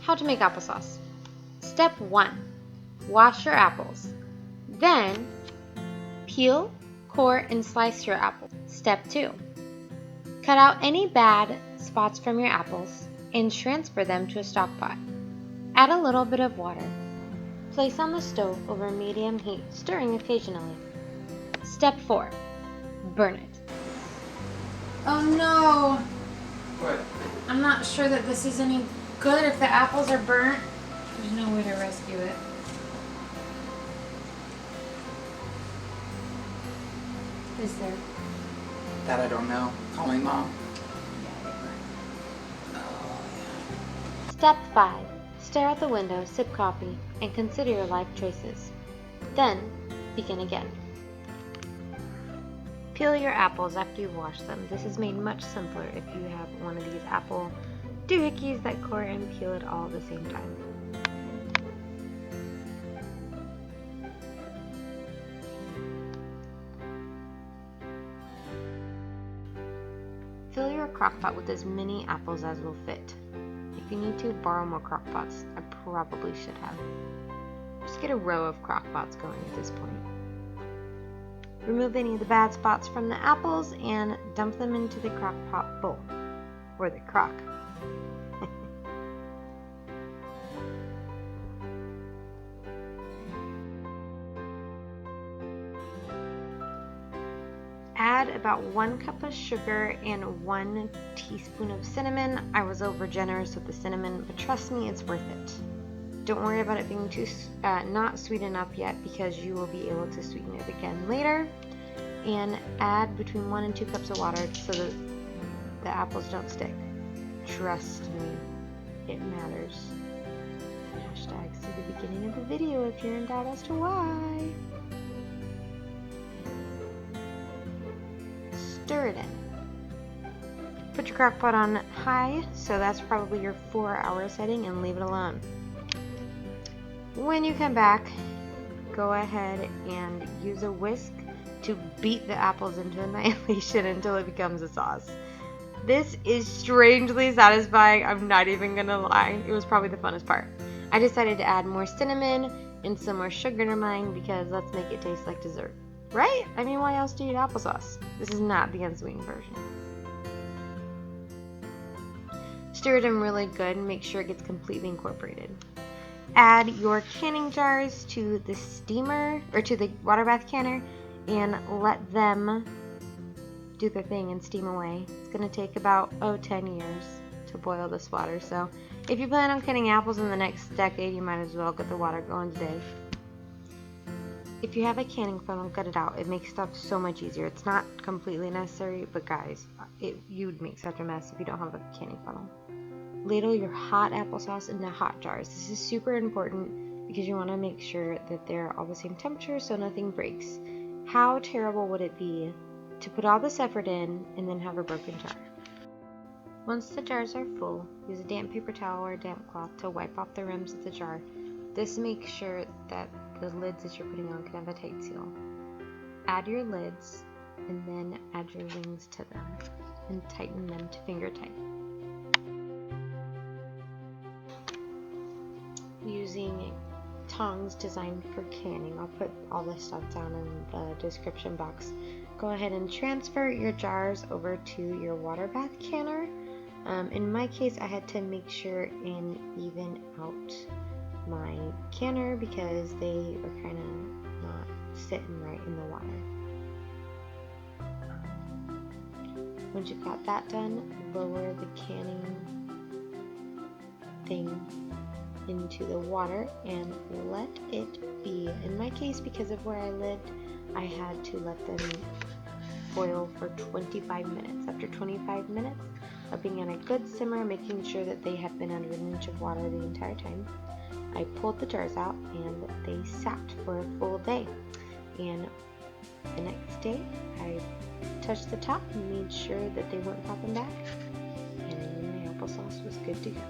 How to make applesauce. Step 1. Wash your apples. Then, peel, core, and slice your apples. Step 2. Cut out any bad spots from your apples and transfer them to a stock pot. Add a little bit of water. Place on the stove over medium heat, stirring occasionally. Step 4. Burn it. Oh no! What? I'm not sure that this is any good if the apples are burnt. There's no way to rescue it. Is there? That I don't know. Calling Mom. Step 5. Stare out the window, sip coffee, and consider your life choices. Then, begin again. Peel your apples after you wash them. This is made much simpler if you have one of these apple doohickeys that core and peel it all at the same time. Fill your crockpot with as many apples as will fit. If you need to, borrow more crockpots. I probably should have. Just get a row of crockpots going at this point. Remove any of the bad spots from the apples and dump them into the crockpot bowl, or the crock. Add about 1 cup of sugar and 1 teaspoon of cinnamon. I was over generous with the cinnamon, but trust me, it's worth it. Don't worry about it being not sweet enough yet, because you will be able to sweeten it again later. And add between 1 and 2 cups of water so that the apples don't stick. Trust me, it matters. Hashtag see the beginning of the video if you're in doubt as to why. Stir it in. Put your crock pot on high, so that's probably your 4-hour setting, and leave it alone. When you come back, go ahead and use a whisk to beat the apples into annihilation until it becomes a sauce. This is strangely satisfying, I'm not even gonna lie. It was probably the funnest part. I decided to add more cinnamon and some more sugar to mine because let's make it taste like dessert. Right? I mean, why else do you eat applesauce? This is not the unsweetened version. Stir it in really good and make sure it gets completely incorporated. Add your canning jars to the steamer, or to the water bath canner, and let them do their thing and steam away. It's going to take about 10 years to boil this water, so if you plan on canning apples in the next decade, you might as well get the water going today. If you have a canning funnel, get it out. It makes stuff so much easier. It's not completely necessary, but guys, you'd make such a mess if you don't have a canning funnel. Ladle your hot applesauce into hot jars. This is super important because you want to make sure that they're all the same temperature so nothing breaks. How terrible would it be to put all this effort in and then have a broken jar? Once the jars are full, use a damp paper towel or a damp cloth to wipe off the rims of the jar. This makes sure that the lids that you're putting on can have a tight seal. Add your lids and then add your wings to them and tighten them to finger tight. Using tongs designed for canning. I'll put all this stuff down in the description box. Go ahead and transfer your jars over to your water bath canner. In my case, I had to make sure and even out my canner because they were kind of not sitting right in the water. Once you've got that done, lower the canning thing into the water and let it be. In my case, because of where I lived, I had to let them boil for 25 minutes. After 25 minutes of being on a good simmer, making sure that they had been under an inch of water the entire time, I pulled the jars out and they sat for a full day. And the next day, I touched the top and made sure that they weren't popping back, and my applesauce was good to go.